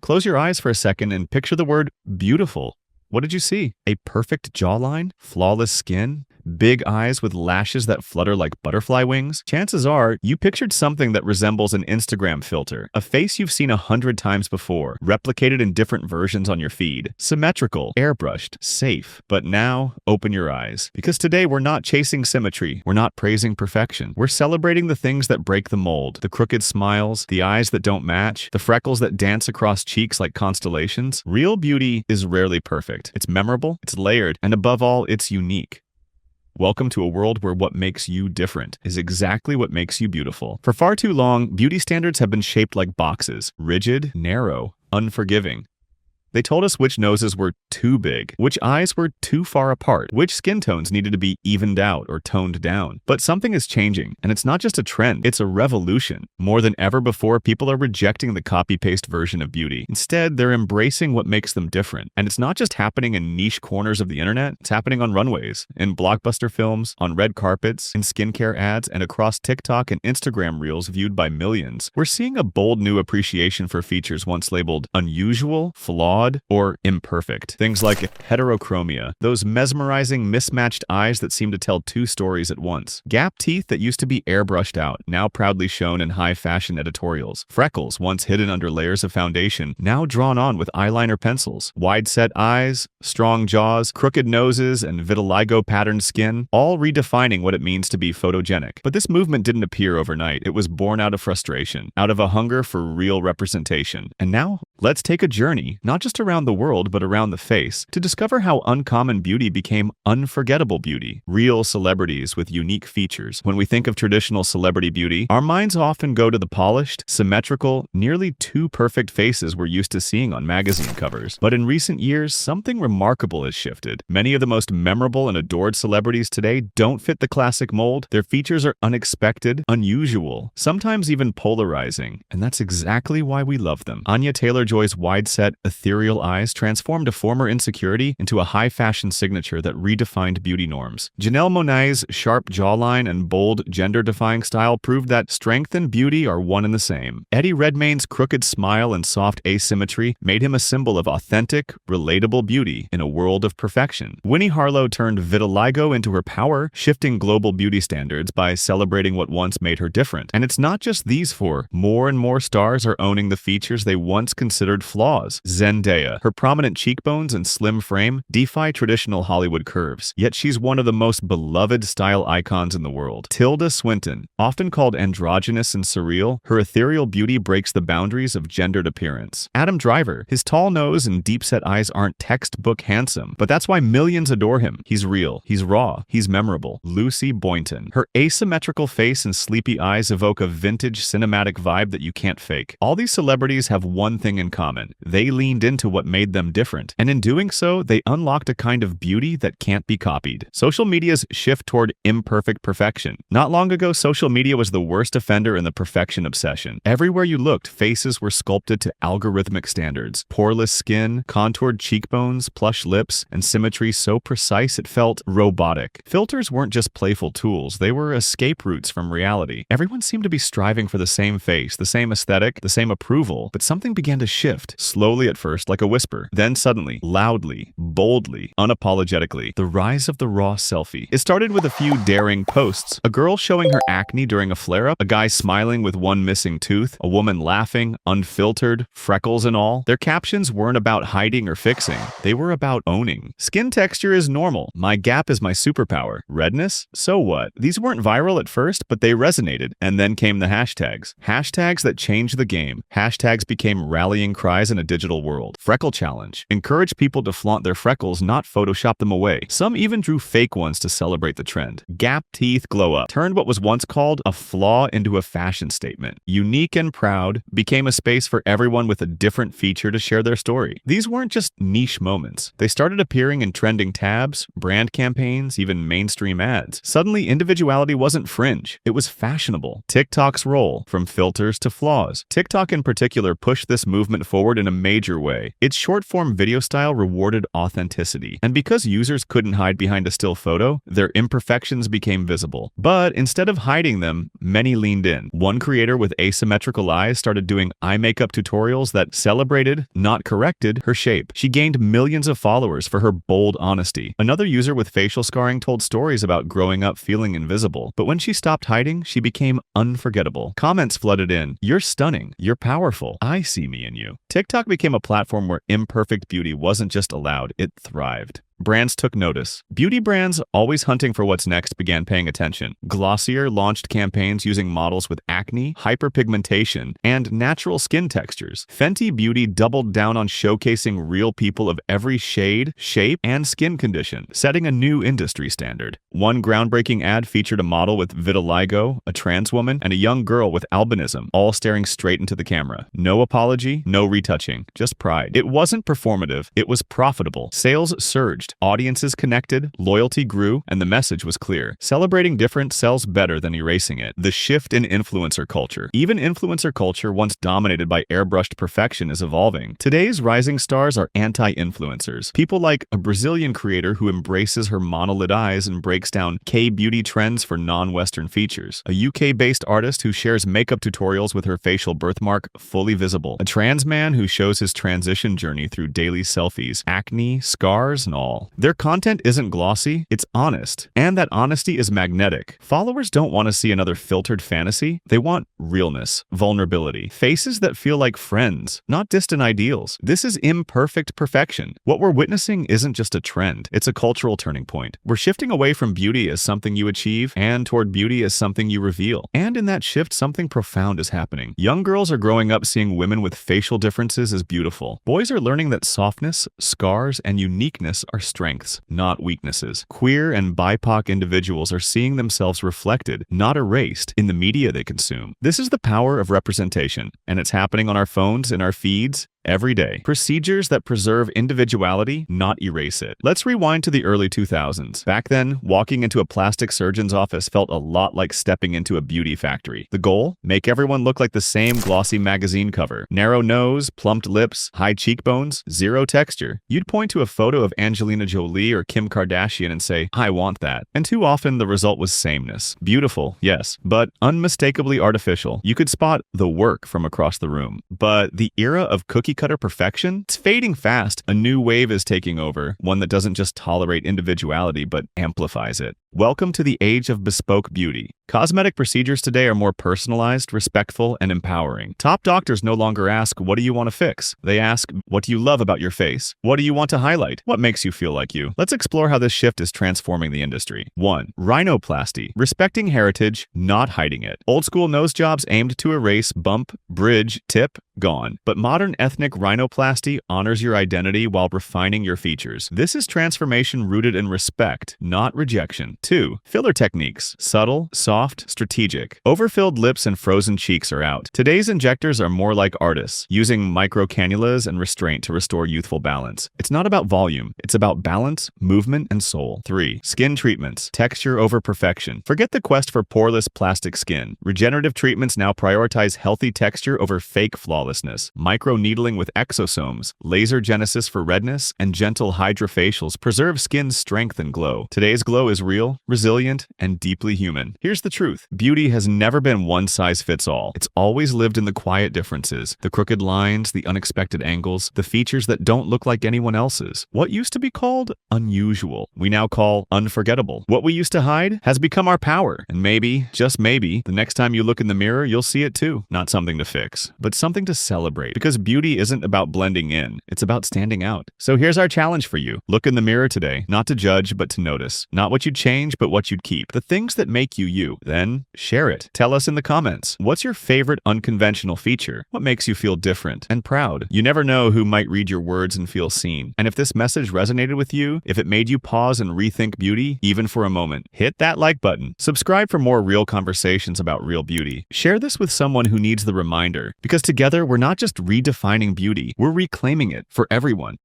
Close your eyes for a second and picture the word beautiful. What did you see? A perfect jawline? Flawless skin? Big eyes with lashes that flutter like butterfly wings? Chances are, you pictured something that resembles an Instagram filter, a face you've seen 100 times before, replicated in different versions on your feed. Symmetrical, airbrushed, safe. But now, open your eyes. Because today we're not chasing symmetry, we're not praising perfection. We're celebrating the things that break the mold, the crooked smiles, the eyes that don't match, the freckles that dance across cheeks like constellations. Real beauty is rarely perfect. It's memorable, it's layered, and above all, it's unique. Welcome to a world where what makes you different is exactly what makes you beautiful. For far too long, beauty standards have been shaped like boxes, rigid, narrow, unforgiving. They told us which noses were too big, which eyes were too far apart, which skin tones needed to be evened out or toned down. But something is changing, and it's not just a trend, it's a revolution. More than ever before, people are rejecting the copy-paste version of beauty. Instead, they're embracing what makes them different. And it's not just happening in niche corners of the internet, it's happening on runways, in blockbuster films, on red carpets, in skincare ads, and across TikTok and Instagram reels viewed by millions. We're seeing a bold new appreciation for features once labeled unusual, flawed, or imperfect. Things like heterochromia, those mesmerizing mismatched eyes that seem to tell two stories at once. Gap teeth that used to be airbrushed out, now proudly shown in high-fashion editorials. Freckles, once hidden under layers of foundation, now drawn on with eyeliner pencils. Wide-set eyes, strong jaws, crooked noses, and vitiligo-patterned skin, all redefining what it means to be photogenic. But this movement didn't appear overnight. It was born out of frustration, out of a hunger for real representation. And now, let's take a journey, not just around the world, but around the face, to discover how uncommon beauty became unforgettable beauty. Real celebrities with unique features. When we think of traditional celebrity beauty, our minds often go to the polished, symmetrical, nearly too perfect faces we're used to seeing on magazine covers. But in recent years, something remarkable has shifted. Many of the most memorable and adored celebrities today don't fit the classic mold. Their features are unexpected, unusual, sometimes even polarizing, and that's exactly why we love them. Anya Taylor-Joy's wide-set, ethereal eyes transformed a former insecurity into a high-fashion signature that redefined beauty norms. Janelle Monáe's sharp jawline and bold, gender-defying style proved that strength and beauty are one and the same. Eddie Redmayne's crooked smile and soft asymmetry made him a symbol of authentic, relatable beauty in a world of perfection. Winnie Harlow turned vitiligo into her power, shifting global beauty standards by celebrating what once made her different. And it's not just these four. More and more stars are owning the features they once considered flaws. Zendaya, her prominent cheekbones and slim frame defy traditional Hollywood curves, yet she's one of the most beloved style icons in the world. Tilda Swinton, often called androgynous and surreal, her ethereal beauty breaks the boundaries of gendered appearance. Adam Driver, his tall nose and deep-set eyes aren't textbook handsome, but that's why millions adore him. He's real, he's raw, he's memorable. Lucy Boynton, her asymmetrical face and sleepy eyes evoke a vintage cinematic vibe that you can't fake. All these celebrities have one thing in common. They leaned into what made them different, and in doing so, they unlocked a kind of beauty that can't be copied. Social media's shift toward imperfect perfection. Not long ago, social media was the worst offender in the perfection obsession. Everywhere you looked, faces were sculpted to algorithmic standards. Poreless skin, contoured cheekbones, plush lips, and symmetry so precise it felt robotic. Filters weren't just playful tools, they were escape routes from reality. Everyone seemed to be striving for the same face, the same aesthetic, the same approval, but something began to shift, slowly at first like a whisper, then suddenly, loudly, boldly, unapologetically, the rise of the raw selfie. It started with a few daring posts. A girl showing her acne during a flare-up, a guy smiling with one missing tooth, a woman laughing, unfiltered, freckles and all. Their captions weren't about hiding or fixing. They were about owning. Skin texture is normal. My gap is my superpower. Redness? So what? These weren't viral at first, but they resonated. And then came the hashtags. Hashtags that changed the game. Hashtags became rallying cries in a digital world. Freckle challenge. Encourage people to flaunt their freckles, not Photoshop them away. Some even drew fake ones to celebrate the trend. Gap teeth glow up turned what was once called a flaw into a fashion statement. Unique and proud became a space for everyone with a different feature to share their story. These weren't just niche moments. They started appearing in trending tabs, brand campaigns, even mainstream ads. Suddenly, individuality wasn't fringe. It was fashionable. TikTok's role, from filters to flaws. TikTok in particular pushed this movement forward in a major way. way. Its short-form video style rewarded authenticity. And because users couldn't hide behind a still photo, their imperfections became visible. But instead of hiding them, many leaned in. One creator with asymmetrical eyes started doing eye makeup tutorials that celebrated, not corrected, her shape. She gained millions of followers for her bold honesty. Another user with facial scarring told stories about growing up feeling invisible. But when she stopped hiding, she became unforgettable. Comments flooded in. "You're stunning. You're powerful. I see me in you." TikTok became a platform where imperfect beauty wasn't just allowed, it thrived. Brands took notice. Beauty brands, always hunting for what's next, began paying attention. Glossier launched campaigns using models with acne, hyperpigmentation, and natural skin textures. Fenty Beauty doubled down on showcasing real people of every shade, shape, and skin condition, setting a new industry standard. One groundbreaking ad featured a model with vitiligo, a trans woman, and a young girl with albinism, all staring straight into the camera. No apology, no retouching, just pride. It wasn't performative, it was profitable. Sales surged. Audiences connected, loyalty grew, and the message was clear. Celebrating difference sells better than erasing it. The shift in influencer culture. Even influencer culture, once dominated by airbrushed perfection, is evolving. Today's rising stars are anti-influencers. People like a Brazilian creator who embraces her monolid eyes and breaks down K-beauty trends for non-Western features. A UK-based artist who shares makeup tutorials with her facial birthmark fully visible. A trans man who shows his transition journey through daily selfies, acne, scars, and all. Their content isn't glossy, it's honest. And that honesty is magnetic. Followers don't want to see another filtered fantasy. They want realness, vulnerability, faces that feel like friends, not distant ideals. This is imperfect perfection. What we're witnessing isn't just a trend, it's a cultural turning point. We're shifting away from beauty as something you achieve and toward beauty as something you reveal. And in that shift, something profound is happening. Young girls are growing up seeing women with facial differences as beautiful. Boys are learning that softness, scars, and uniqueness are strengths, not weaknesses. Queer and BIPOC individuals are seeing themselves reflected, not erased, in the media they consume. This is the power of representation, and it's happening on our phones, in our feeds, every day. Procedures that preserve individuality, not erase it. Let's rewind to the early 2000s. Back then, walking into a plastic surgeon's office felt a lot like stepping into a beauty factory. The goal? Make everyone look like the same glossy magazine cover. Narrow nose, plumped lips, high cheekbones, zero texture. You'd point to a photo of Angelina Jolie or Kim Kardashian and say, "I want that." And too often the result was sameness. Beautiful, yes, but unmistakably artificial. You could spot the work from across the room. But the era of cookie-cutter perfection? It's fading fast. A new wave is taking over, one that doesn't just tolerate individuality but amplifies it. Welcome to the age of bespoke beauty. Cosmetic procedures today are more personalized, respectful, and empowering. Top doctors no longer ask, "What do you want to fix?" They ask, "What do you love about your face? What do you want to highlight? What makes you feel like you?" Let's explore how this shift is transforming the industry. 1. Rhinoplasty. Respecting heritage, not hiding it. Old school nose jobs aimed to erase, bump, bridge, tip, gone. But modern ethnic rhinoplasty honors your identity while refining your features. This is transformation rooted in respect, not rejection. 2. Filler techniques. Subtle, soft, strategic. Overfilled lips and frozen cheeks are out. Today's injectors are more like artists, using micro cannulas and restraint to restore youthful balance. It's not about volume, it's about balance, movement, and soul. 3. Skin treatments. Texture over perfection. Forget the quest for poreless plastic skin. Regenerative treatments now prioritize healthy texture over fake flawlessness. Micro-needling with exosomes, laser genesis for redness, and gentle hydrofacials preserve skin's strength and glow. Today's glow is real, resilient, and deeply human. Here's the truth. Beauty has never been one size fits all. It's always lived in the quiet differences, the crooked lines, the unexpected angles, the features that don't look like anyone else's. What used to be called unusual, we now call unforgettable. What we used to hide has become our power. And maybe, just maybe, the next time you look in the mirror, you'll see it too. Not something to fix, but something to celebrate. Because beauty isn't about blending in, it's about standing out. So here's our challenge for you. Look in the mirror today, not to judge, but to notice. Not what you'd change, but what you'd keep. The things that make you you. Then share it. Tell us in the comments. What's your favorite unconventional feature? What makes you feel different and proud? You never know who might read your words and feel seen. And if this message resonated with you, if it made you pause and rethink beauty, even for a moment, hit that like button. Subscribe for more real conversations about real beauty. Share this with someone who needs the reminder. Because together, we're not just redefining beauty, we're reclaiming it for everyone.